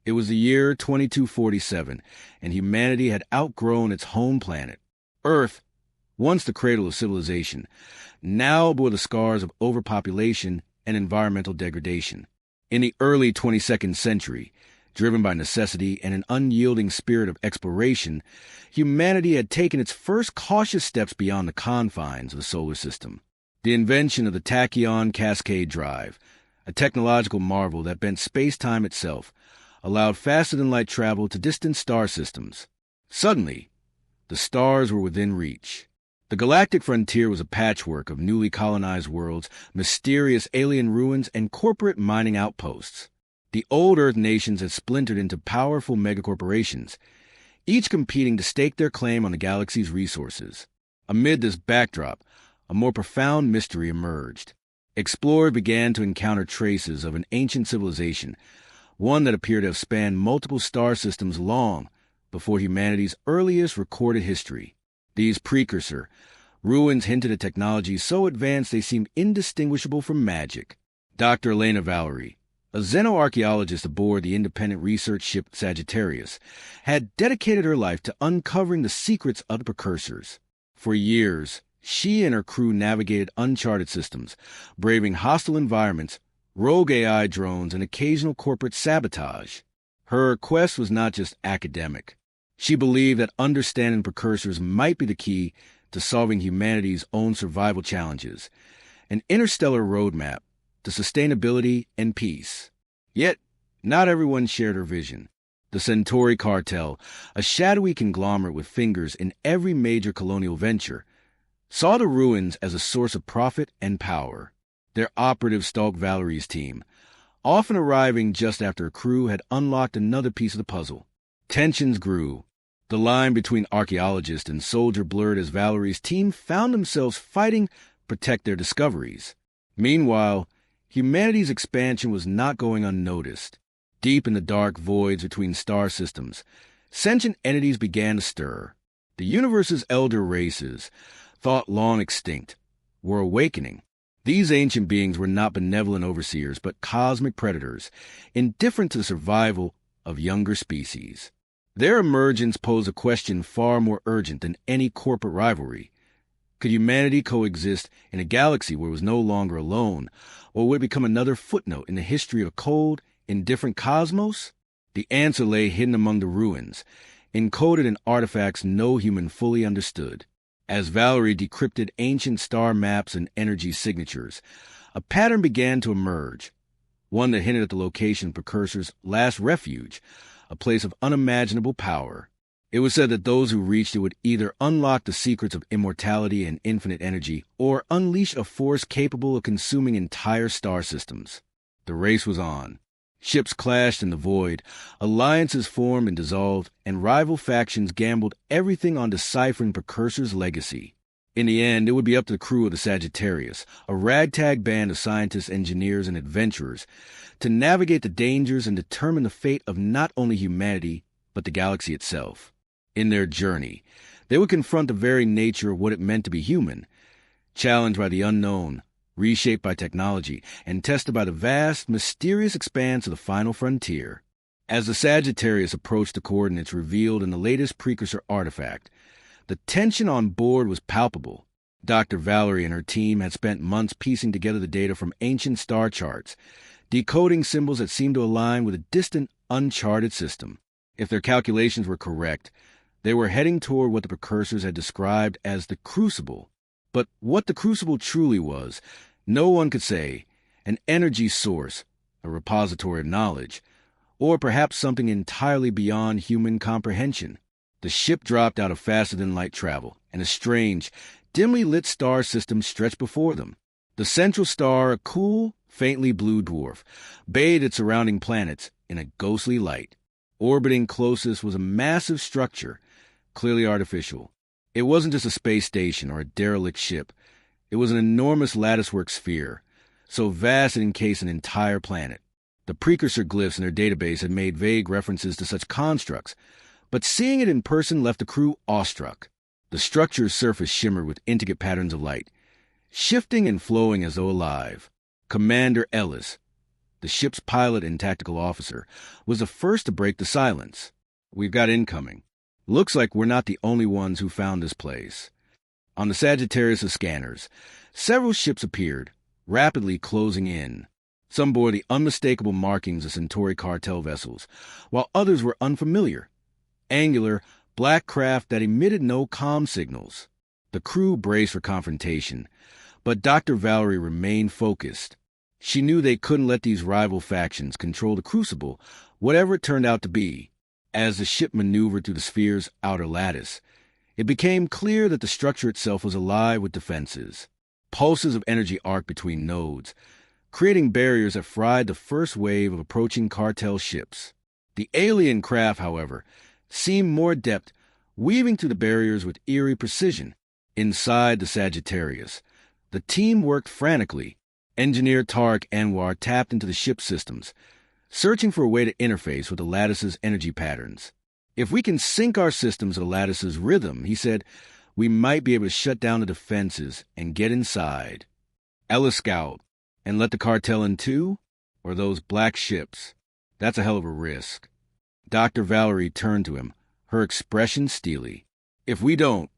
It was the year 2247, and humanity had outgrown its home planet. Earth, once the cradle of civilization, now bore the scars of overpopulation and environmental degradation. In the early 22nd century, driven by necessity and an unyielding spirit of exploration, humanity had taken its first cautious steps beyond the confines of the solar system. The invention of the tachyon cascade drive, a technological marvel that bent space-time itself, allowed faster-than-light travel to distant star systems. Suddenly, the stars were within reach. The galactic frontier was a patchwork of newly colonized worlds, mysterious alien ruins, and corporate mining outposts. The old Earth nations had splintered into powerful megacorporations, each competing to stake their claim on the galaxy's resources. Amid this backdrop, a more profound mystery emerged. Explorers began to encounter traces of an ancient civilization, one that appeared to have spanned multiple star systems long before humanity's earliest recorded history. These precursor ruins hinted at technology so advanced they seemed indistinguishable from magic. Dr. Elena Valery, a xenoarchaeologist aboard the independent research ship Sagittarius, had dedicated her life to uncovering the secrets of the Precursors. For years, she and her crew navigated uncharted systems, braving hostile environments, rogue AI drones, and occasional corporate sabotage. Her quest was not just academic. She believed that understanding precursors might be the key to solving humanity's own survival challenges, an interstellar roadmap to sustainability and peace. Yet, not everyone shared her vision. The Centauri cartel, a shadowy conglomerate with fingers in every major colonial venture, saw the ruins as a source of profit and power. Their operatives stalked Valerie's team, often arriving just after a crew had unlocked another piece of the puzzle. Tensions grew. The line between archaeologist and soldier blurred as Valerie's team found themselves fighting to protect their discoveries. Meanwhile, humanity's expansion was not going unnoticed. Deep in the dark voids between star systems, sentient entities began to stir. The universe's elder races, thought long extinct, were awakening. These ancient beings were not benevolent overseers, but cosmic predators, indifferent to the survival of younger species. Their emergence posed a question far more urgent than any corporate rivalry. Could humanity coexist in a galaxy where it was no longer alone, or would it become another footnote in the history of a cold, indifferent cosmos? The answer lay hidden among the ruins, encoded in artifacts no human fully understood. As Valerie decrypted ancient star maps and energy signatures, a pattern began to emerge, one that hinted at the location of Precursors' last refuge, a place of unimaginable power. It was said that those who reached it would either unlock the secrets of immortality and infinite energy, or unleash a force capable of consuming entire star systems. The race was on. Ships clashed in the void, alliances formed and dissolved, and rival factions gambled everything on deciphering Precursors' legacy. In the end, it would be up to the crew of the Sagittarius, a ragtag band of scientists, engineers, and adventurers, to navigate the dangers and determine the fate of not only humanity, but the galaxy itself. In their journey, they would confront the very nature of what it meant to be human, challenged by the unknown, reshaped by technology, and tested by the vast, mysterious expanse of the final frontier. As the Sagittarius approached the coordinates revealed in the latest precursor artifact, the tension on board was palpable. Dr. Valerie and her team had spent months piecing together the data from ancient star charts, decoding symbols that seemed to align with a distant, uncharted system. If their calculations were correct, they were heading toward what the Precursors had described as the Crucible. But what the Crucible truly was, no one could say. An energy source, a repository of knowledge, or perhaps something entirely beyond human comprehension. The ship dropped out of faster-than-light travel, and a strange, dimly lit star system stretched before them. The central star, a cool, faintly blue dwarf, bathed its surrounding planets in a ghostly light. Orbiting closest was a massive structure, clearly artificial. It wasn't just a space station or a derelict ship. It was an enormous latticework sphere, so vast it encased an entire planet. The precursor glyphs in their database had made vague references to such constructs, but seeing it in person left the crew awestruck. The structure's surface shimmered with intricate patterns of light, shifting and flowing as though alive. Commander Ellis, the ship's pilot and tactical officer, was the first to break the silence. "We've got incoming. Looks like we're not the only ones who found this place." On the Sagittarius' scanners, several ships appeared, rapidly closing in. Some bore the unmistakable markings of Centauri cartel vessels, while others were unfamiliar, angular, black craft that emitted no comm signals. The crew braced for confrontation, but Dr. Valerie remained focused. She knew they couldn't let these rival factions control the Crucible, whatever it turned out to be. As the ship maneuvered through the sphere's outer lattice, it became clear that the structure itself was alive with defenses. Pulses of energy arced between nodes, creating barriers that fried the first wave of approaching cartel ships. The alien craft, however, seemed more adept, weaving through the barriers with eerie precision. Inside the Sagittarius, the team worked frantically. Engineer Tariq Anwar tapped into the ship's systems, searching for a way to interface with the lattice's energy patterns. "If we can sync our systems to the lattice's rhythm," he said, "we might be able to shut down the defenses and get inside." Ella scowled. "And let the cartel in too? Or those black ships? That's a hell of a risk." Dr. Valerie turned to him, her expression steely. "If we don't,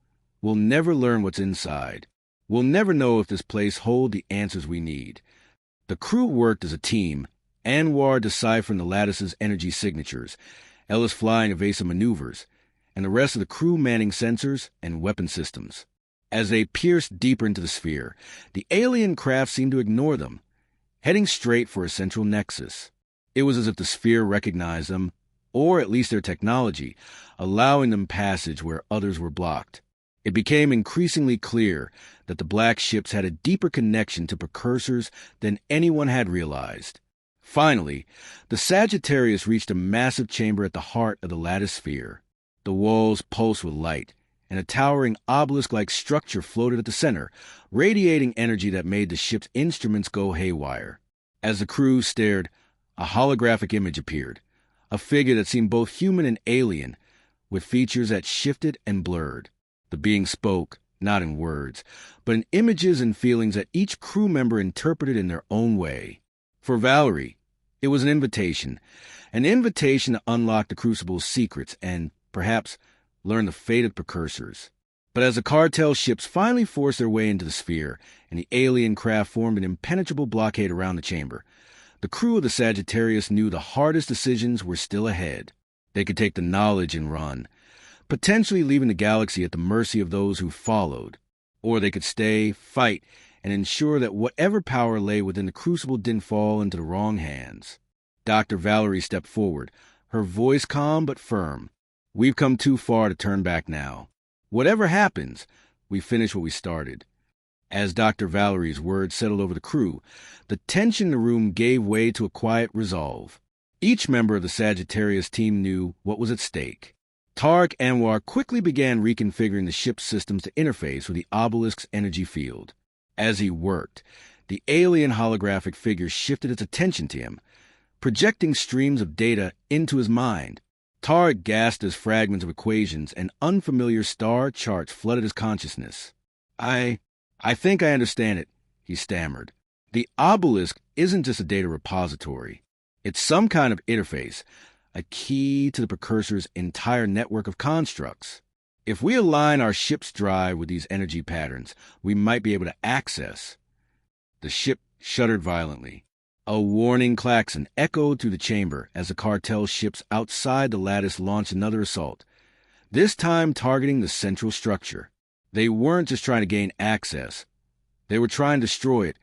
we'll never learn what's inside. We'll never know if this place holds the answers we need." The crew worked as a team, Anwar deciphering the lattice's energy signatures, Ellis flying evasive maneuvers, and the rest of the crew manning sensors and weapon systems. As they pierced deeper into the sphere, the alien craft seemed to ignore them, heading straight for a central nexus. It was as if the sphere recognized them, or at least their technology, allowing them passage where others were blocked. It became increasingly clear that the black ships had a deeper connection to Precursors than anyone had realized. Finally, the Sagittarius reached a massive chamber at the heart of the lattice sphere. The walls pulsed with light, and a towering obelisk-like structure floated at the center, radiating energy that made the ship's instruments go haywire. As the crew stared, a holographic image appeared, a figure that seemed both human and alien, with features that shifted and blurred. The being spoke, not in words, but in images and feelings that each crew member interpreted in their own way. For Valerie, it was an invitation to unlock the Crucible's secrets and, perhaps, learn the fate of Precursors. But as the cartel ships finally forced their way into the sphere and the alien craft formed an impenetrable blockade around the chamber, the crew of the Sagittarius knew the hardest decisions were still ahead. They could take the knowledge and run, potentially leaving the galaxy at the mercy of those who followed. Or they could stay, fight, and ensure that whatever power lay within the Crucible didn't fall into the wrong hands. Dr. Valerie stepped forward, her voice calm but firm. "We've come too far to turn back now. Whatever happens, we finish what we started." As Dr. Valerie's words settled over the crew, the tension in the room gave way to a quiet resolve. Each member of the Sagittarius team knew what was at stake. Tariq Anwar quickly began reconfiguring the ship's systems to interface with the obelisk's energy field. As he worked, the alien holographic figure shifted its attention to him, projecting streams of data into his mind. Tariq gasped as fragments of equations and unfamiliar star charts flooded his consciousness. I think I understand it," he stammered. "The obelisk isn't just a data repository. It's some kind of interface, a key to the Precursor's entire network of constructs. If we align our ship's drive with these energy patterns, we might be able to access." The ship shuddered violently. A warning klaxon echoed through the chamber as the cartel ships outside the lattice launched another assault, this time targeting the central structure. They weren't just trying to gain access. They were trying to destroy it,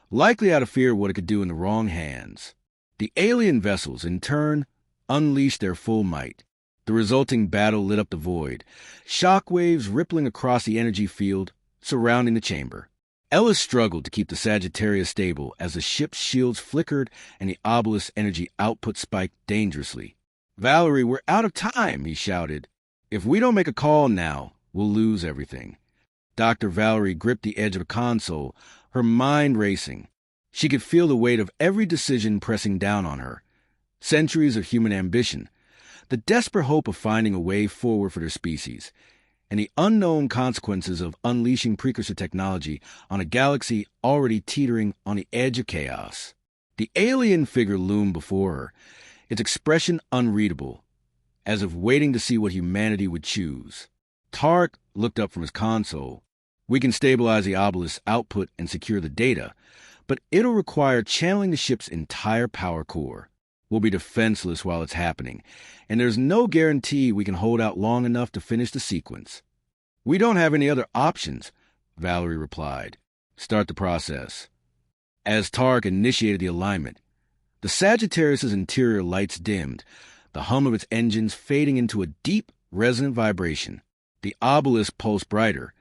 likely out of fear of what it could do in the wrong hands. The alien vessels, in turn, unleashed their full might. The resulting battle lit up the void, shockwaves rippling across the energy field surrounding the chamber. Ellis struggled to keep the Sagittarius stable as the ship's shields flickered and the obelisk's energy output spiked dangerously. "Valerie, we're out of time," he shouted. "If we don't make a call now, we'll lose everything." Dr. Valerie gripped the edge of a console, her mind racing. She could feel the weight of every decision pressing down on her. Centuries of human ambition, the desperate hope of finding a way forward for their species, and the unknown consequences of unleashing precursor technology on a galaxy already teetering on the edge of chaos. The alien figure loomed before her, its expression unreadable, as if waiting to see what humanity would choose. Tark looked up from his console. We can stabilize the obelisk's output and secure the data, but it'll require channeling the ship's entire power core. We'll be defenseless while it's happening, and there's no guarantee we can hold out long enough to finish the sequence. We don't have any other options, Valerie replied. Start the process. As Tark initiated the alignment, the Sagittarius's interior lights dimmed, the hum of its engines fading into a deep, resonant vibration. The obelisk pulsed brighter,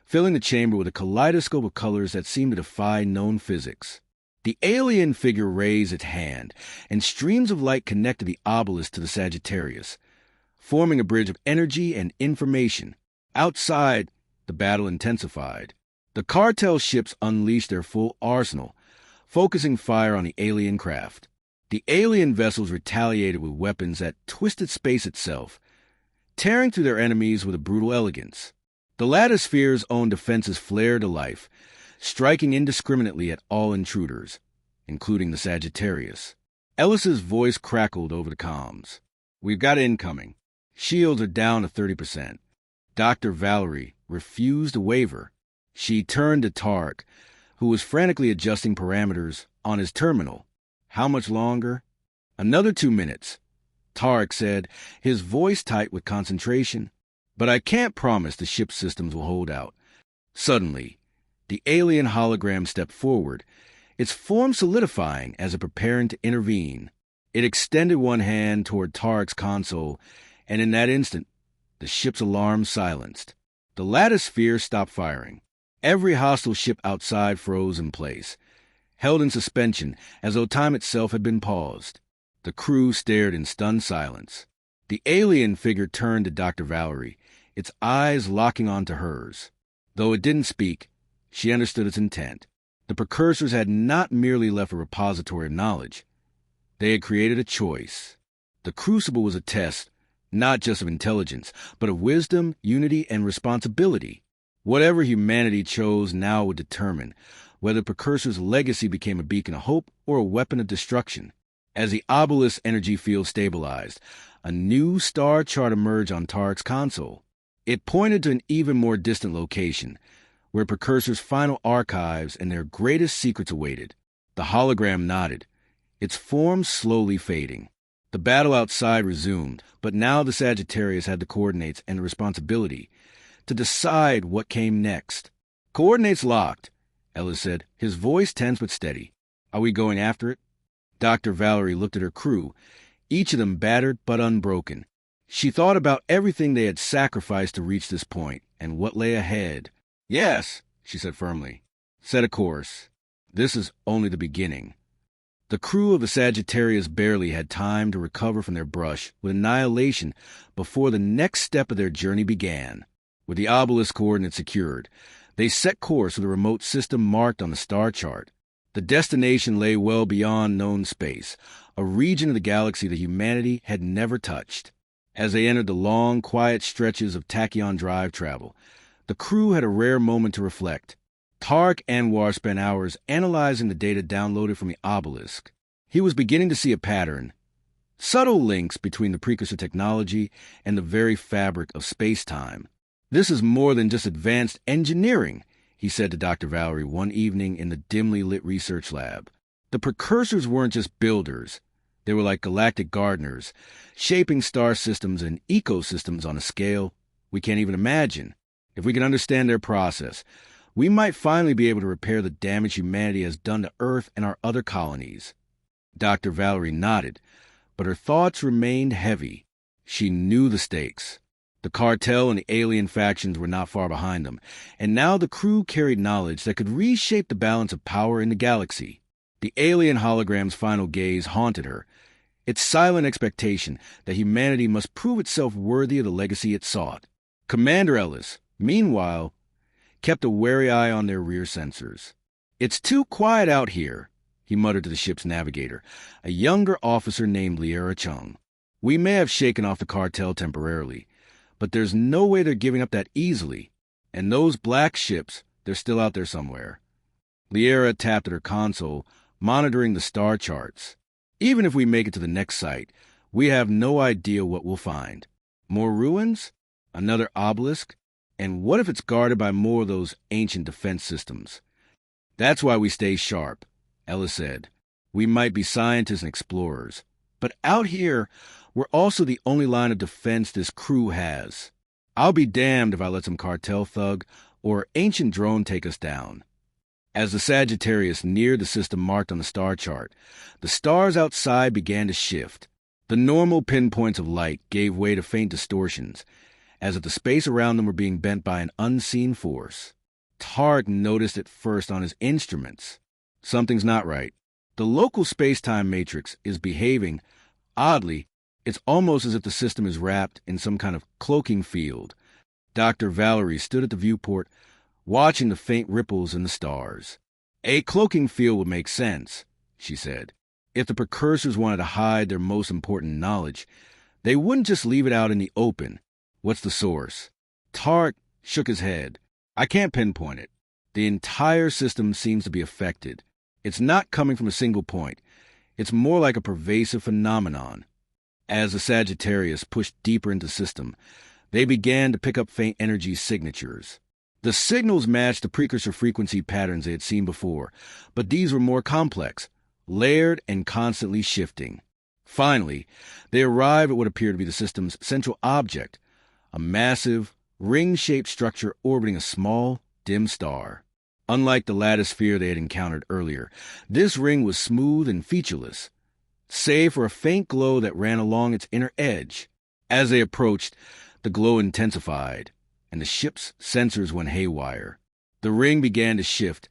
filling the chamber with a kaleidoscope of colors that seemed to defy known physics. The alien figure raised its hand, and streams of light connected the obelisk to the Sagittarius, forming a bridge of energy and information. Outside, the battle intensified. The cartel ships unleashed their full arsenal, focusing fire on the alien craft. The alien vessels retaliated with weapons that twisted space itself, tearing through their enemies with a brutal elegance. The Lattisphere's own defenses flared to life, striking indiscriminately at all intruders, including the Sagittarius. Ellis's voice crackled over the comms. We've got incoming. Shields are down to 30%. Dr. Valerie refused to waver. She turned to Tark, who was frantically adjusting parameters on his terminal. How much longer? Another 2 minutes, Tark said, his voice tight with concentration. But I can't promise the ship's systems will hold out. Suddenly, the alien hologram stepped forward, its form solidifying as it prepared to intervene. It extended one hand toward Tark's console, and in that instant, the ship's alarm silenced. The Lattisphere stopped firing. Every hostile ship outside froze in place, held in suspension as though time itself had been paused. The crew stared in stunned silence. The alien figure turned to Dr. Valerie, its eyes locking onto hers. Though it didn't speak, she understood its intent. The Precursors had not merely left a repository of knowledge. They had created a choice. The Crucible was a test, not just of intelligence, but of wisdom, unity, and responsibility. Whatever humanity chose now would determine whether Precursor's legacy became a beacon of hope or a weapon of destruction. As the obelisk's energy field stabilized, a new star chart emerged on Tark's console. It pointed to an even more distant location, where Precursor's final archives and their greatest secrets awaited. The hologram nodded, its form slowly fading. The battle outside resumed, but now the Sagittarius had the coordinates and the responsibility to decide what came next. Coordinates locked, Ellis said, his voice tense but steady. Are we going after it? Dr. Valerie looked at her crew, each of them battered but unbroken. She thought about everything they had sacrificed to reach this point and what lay ahead. Yes, she said firmly. Set a course. This is only the beginning. The crew of the Sagittarius barely had time to recover from their brush with annihilation before the next step of their journey began. With the obelisk coordinates secured, they set course with a remote system marked on the star chart. The destination lay well beyond known space, a region of the galaxy that humanity had never touched. As they entered the long, quiet stretches of tachyon drive travel, the crew had a rare moment to reflect. Tark Anwar spent hours analyzing the data downloaded from the obelisk. He was beginning to see a pattern, subtle links between the precursor technology and the very fabric of space-time. This is more than just advanced engineering, he said to Dr. Valerie one evening in the dimly lit research lab. The Precursors weren't just builders. They were like galactic gardeners, shaping star systems and ecosystems on a scale we can't even imagine. If we can understand their process, we might finally be able to repair the damage humanity has done to Earth and our other colonies. Dr. Valerie nodded, but her thoughts remained heavy. She knew the stakes. The cartel and the alien factions were not far behind them, and now the crew carried knowledge that could reshape the balance of power in the galaxy. The alien hologram's final gaze haunted her, its silent expectation that humanity must prove itself worthy of the legacy it sought. Commander Ellis, meanwhile, kept a wary eye on their rear sensors. "It's too quiet out here," he muttered to the ship's navigator, a younger officer named Liera Chung. "We may have shaken off the cartel temporarily, but there's no way they're giving up that easily. And those black ships, they're still out there somewhere." Liera tapped at her console, monitoring the star charts. Even if we make it to the next site, we have no idea what we'll find. More ruins? Another obelisk? And what if it's guarded by more of those ancient defense systems? That's why we stay sharp, Ellis said. We might be scientists and explorers, but out here, we're also the only line of defense this crew has. I'll be damned if I let some cartel thug or ancient drone take us down. As the Sagittarius neared the system marked on the star chart, the stars outside began to shift. The normal pinpoints of light gave way to faint distortions, as if the space around them were being bent by an unseen force. Tark noticed it first on his instruments. Something's not right. The local space-time matrix is behaving oddly. It's almost as if the system is wrapped in some kind of cloaking field. Dr. Valerie stood at the viewport, watching the faint ripples in the stars. A cloaking field would make sense, she said. If the Precursors wanted to hide their most important knowledge, they wouldn't just leave it out in the open. What's the source? Tark shook his head. I can't pinpoint it. The entire system seems to be affected. It's not coming from a single point. It's more like a pervasive phenomenon. As the Sagittarius pushed deeper into the system, they began to pick up faint energy signatures. The signals matched the precursor frequency patterns they had seen before, but these were more complex, layered and constantly shifting. Finally, they arrived at what appeared to be the system's central object, a massive, ring-shaped structure orbiting a small, dim star. Unlike the lattice sphere they had encountered earlier, this ring was smooth and featureless, save for a faint glow that ran along its inner edge. As they approached, the glow intensified, and the ship's sensors went haywire. The ring began to shift,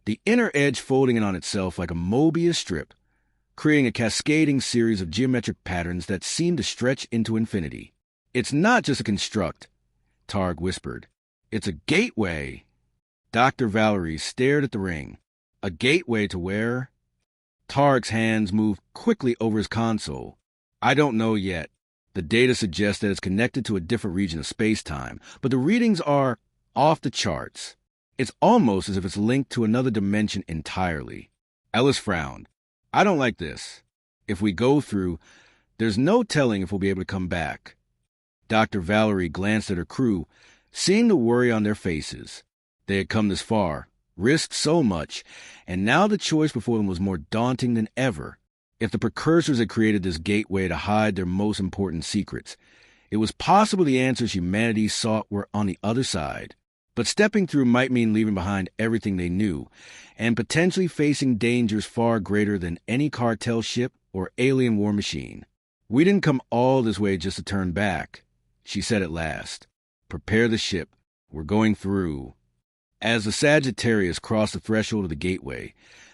the inner edge folding in on itself like a Mobius strip, creating a cascading series of geometric patterns that seemed to stretch into infinity. It's not just a construct, Targ whispered. It's a gateway. Dr. Valerie stared at the ring. A gateway to where? Targ's hands moved quickly over his console. I don't know yet. The data suggests that it's connected to a different region of space-time, but the readings are off the charts. It's almost as if it's linked to another dimension entirely. Ellis frowned. I don't like this. If we go through, there's no telling if we'll be able to come back. Dr. Valerie glanced at her crew, seeing the worry on their faces. They had come this far, risked so much, and now the choice before them was more daunting than ever. If the Precursors had created this gateway to hide their most important secrets, it was possible the answers humanity sought were on the other side. But stepping through might mean leaving behind everything they knew, and potentially facing dangers far greater than any cartel ship or alien war machine. We didn't come all this way just to turn back, she said at last. Prepare the ship. We're going through. As the Sagittarius crossed the threshold of the gateway,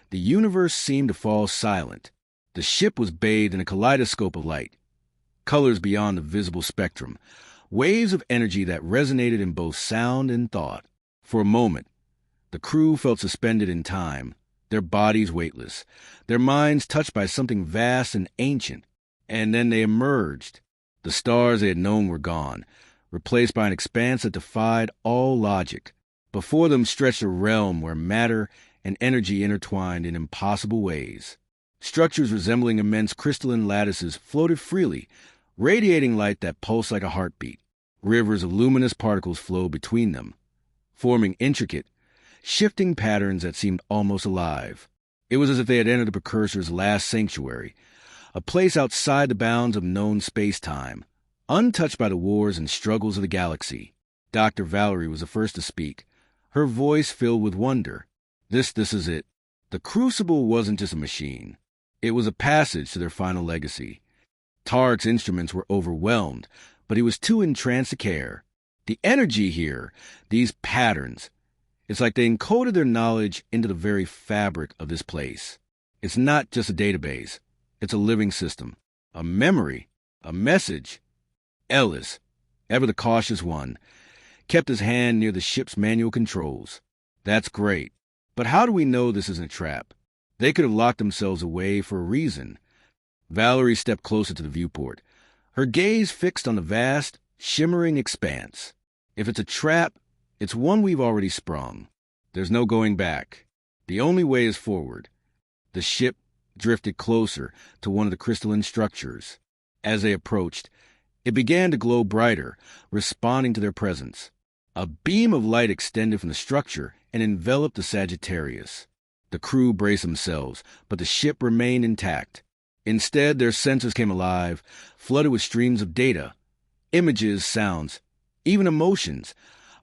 the universe seemed to fall silent. The ship was bathed in a kaleidoscope of light, colors beyond the visible spectrum, waves of energy that resonated in both sound and thought. For a moment, the crew felt suspended in time, their bodies weightless, their minds touched by something vast and ancient. And then they emerged. The stars they had known were gone, replaced by an expanse that defied all logic. Before them stretched a realm where matter and energy intertwined in impossible ways. Structures resembling immense crystalline lattices floated freely, radiating light that pulsed like a heartbeat. Rivers of luminous particles flowed between them, forming intricate, shifting patterns that seemed almost alive. It was as if they had entered the Precursor's last sanctuary, a place outside the bounds of known space-time, untouched by the wars and struggles of the galaxy. Dr. Valerie was the first to speak, her voice filled with wonder. This is it. The Crucible wasn't just a machine. It was a passage to their final legacy. Tark's instruments were overwhelmed, but he was too entranced to care. The energy here, these patterns, it's like they encoded their knowledge into the very fabric of this place. It's not just a database. It's a living system, a memory, a message. Ellis, ever the cautious one, kept his hand near the ship's manual controls. That's great. But how do we know this isn't a trap? They could have locked themselves away for a reason. Valerie stepped closer to the viewport, her gaze fixed on the vast, shimmering expanse. If it's a trap, it's one we've already sprung. There's no going back. The only way is forward. The ship drifted closer to one of the crystalline structures. As they approached, it began to glow brighter, responding to their presence. A beam of light extended from the structure and enveloped the Sagittarius. The crew braced themselves, but the ship remained intact. Instead, their senses came alive, flooded with streams of data, images, sounds, even emotions,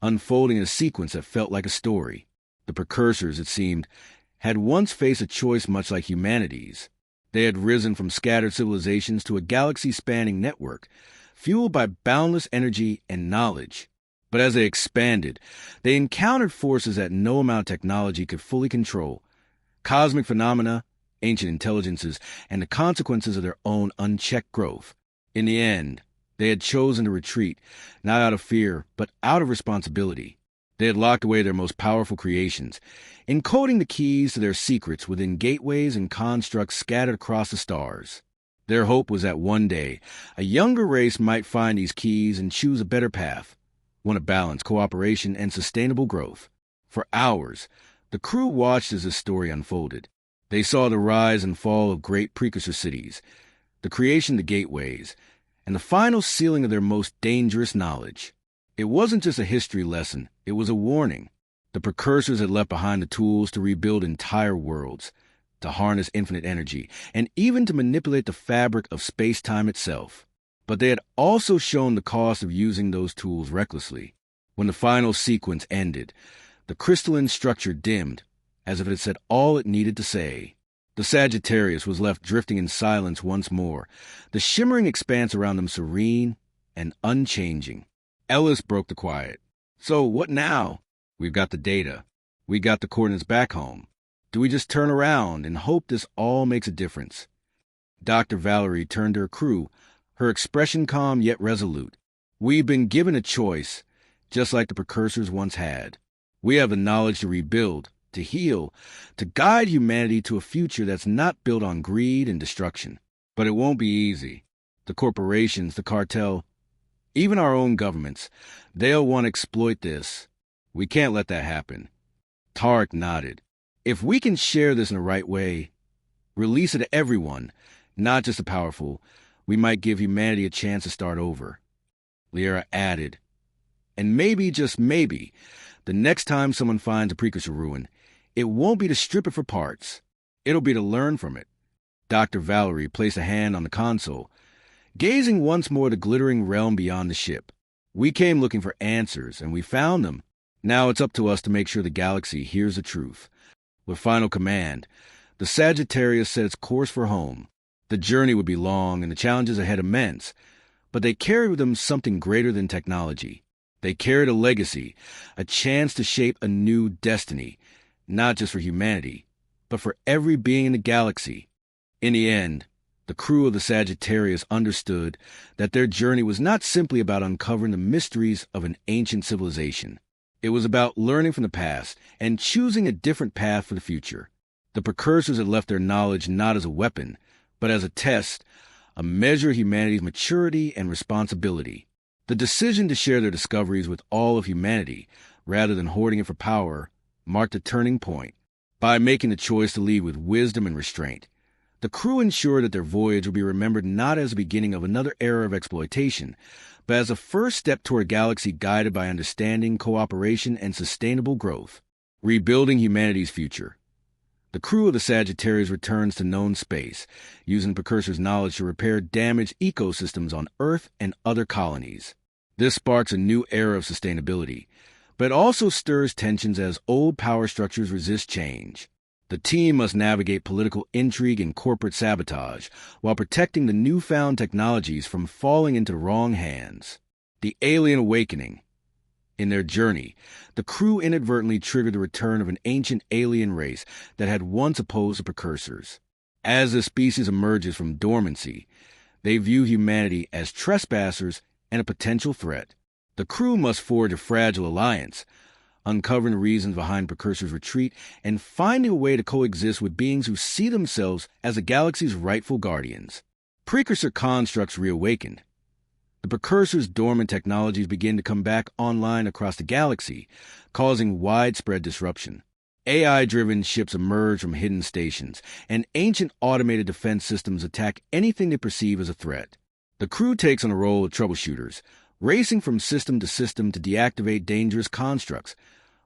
unfolding in a sequence that felt like a story. The Precursors, it seemed, had once faced a choice much like humanity's. They had risen from scattered civilizations to a galaxy-spanning network, fueled by boundless energy and knowledge. But as they expanded, they encountered forces that no amount of technology could fully control: cosmic phenomena, ancient intelligences, and the consequences of their own unchecked growth. In the end, they had chosen to retreat, not out of fear, but out of responsibility. They had locked away their most powerful creations, encoding the keys to their secrets within gateways and constructs scattered across the stars. Their hope was that one day, a younger race might find these keys and choose a better path, one of balance, cooperation, and sustainable growth. For hours, the crew watched as this story unfolded. They saw the rise and fall of great precursor cities, the creation of the gateways, and the final sealing of their most dangerous knowledge. It wasn't just a history lesson, it was a warning. The Precursors had left behind the tools to rebuild entire worlds, to harness infinite energy, and even to manipulate the fabric of space-time itself. But they had also shown the cost of using those tools recklessly. When the final sequence ended, the crystalline structure dimmed, as if it had said all it needed to say. The Sagittarius was left drifting in silence once more, the shimmering expanse around them serene and unchanging. Ellis broke the quiet. "So, what now? We've got the data. We got the coordinates back home. Do we just turn around and hope this all makes a difference?" Dr. Valerie turned to her crew, her expression calm yet resolute. "We've been given a choice, just like the Precursors once had. We have the knowledge to rebuild, to heal, to guide humanity to a future that's not built on greed and destruction. But it won't be easy. The corporations, the cartel, even our own governments, they'll want to exploit this. We can't let that happen." Tarek nodded. "If we can share this in the right way, release it to everyone, not just the powerful, we might give humanity a chance to start over." Liera added, "And maybe, just maybe, the next time someone finds a precursor ruin, it won't be to strip it for parts. It'll be to learn from it." Dr. Valerie placed a hand on the console, gazing once more at the glittering realm beyond the ship. "We came looking for answers, and we found them. Now it's up to us to make sure the galaxy hears the truth." With final command, the Sagittarius set its course for home. The journey would be long and the challenges ahead immense, but they carried with them something greater than technology. They carried a legacy, a chance to shape a new destiny, not just for humanity, but for every being in the galaxy. In the end, the crew of the Sagittarius understood that their journey was not simply about uncovering the mysteries of an ancient civilization. It was about learning from the past and choosing a different path for the future. The Precursors had left their knowledge not as a weapon, but as a test, a measure of humanity's maturity and responsibility. The decision to share their discoveries with all of humanity, rather than hoarding it for power, marked a turning point. By making the choice to lead with wisdom and restraint, the crew ensured that their voyage would be remembered not as the beginning of another era of exploitation, but as a first step toward a galaxy guided by understanding, cooperation, and sustainable growth. Rebuilding humanity's future. The crew of the Sagittarius returns to known space, using Precursors' knowledge to repair damaged ecosystems on Earth and other colonies. This sparks a new era of sustainability, but it also stirs tensions as old power structures resist change. The team must navigate political intrigue and corporate sabotage while protecting the newfound technologies from falling into the wrong hands. The alien awakening. In their journey, the crew inadvertently triggered the return of an ancient alien race that had once opposed the Precursors. As the species emerges from dormancy, they view humanity as trespassers and a potential threat. The crew must forge a fragile alliance, uncovering the reasons behind Precursors' retreat and finding a way to coexist with beings who see themselves as the galaxy's rightful guardians. Precursor constructs reawakened. The Precursors' dormant technologies begin to come back online across the galaxy, causing widespread disruption. AI-driven ships emerge from hidden stations, and ancient automated defense systems attack anything they perceive as a threat. The crew takes on the role of troubleshooters, racing from system to system to deactivate dangerous constructs,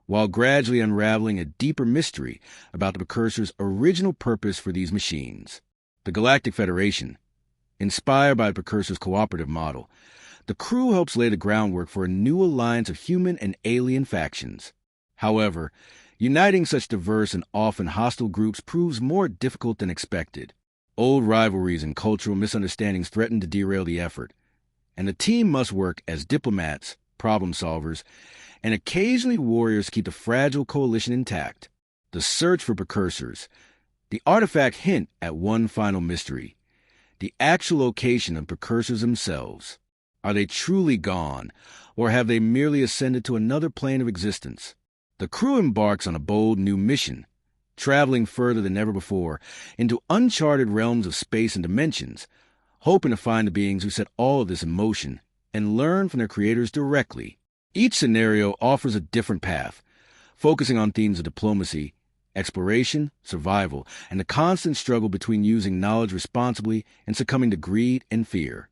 while gradually unraveling a deeper mystery about the Precursors' original purpose for these machines. The Galactic Federation. Inspired by the Precursors' cooperative model, the crew helps lay the groundwork for a new alliance of human and alien factions. However, uniting such diverse and often hostile groups proves more difficult than expected. Old rivalries and cultural misunderstandings threaten to derail the effort, and the team must work as diplomats, problem solvers, and occasionally warriors keep the fragile coalition intact. The search for Precursors. The artifact hint at one final mystery: the actual location of Precursors themselves. Are they truly gone, or have they merely ascended to another plane of existence? The crew embarks on a bold new mission, traveling further than ever before into uncharted realms of space and dimensions, hoping to find the beings who set all of this in motion and learn from their creators directly. Each scenario offers a different path, focusing on themes of diplomacy, exploration, survival, and the constant struggle between using knowledge responsibly and succumbing to greed and fear.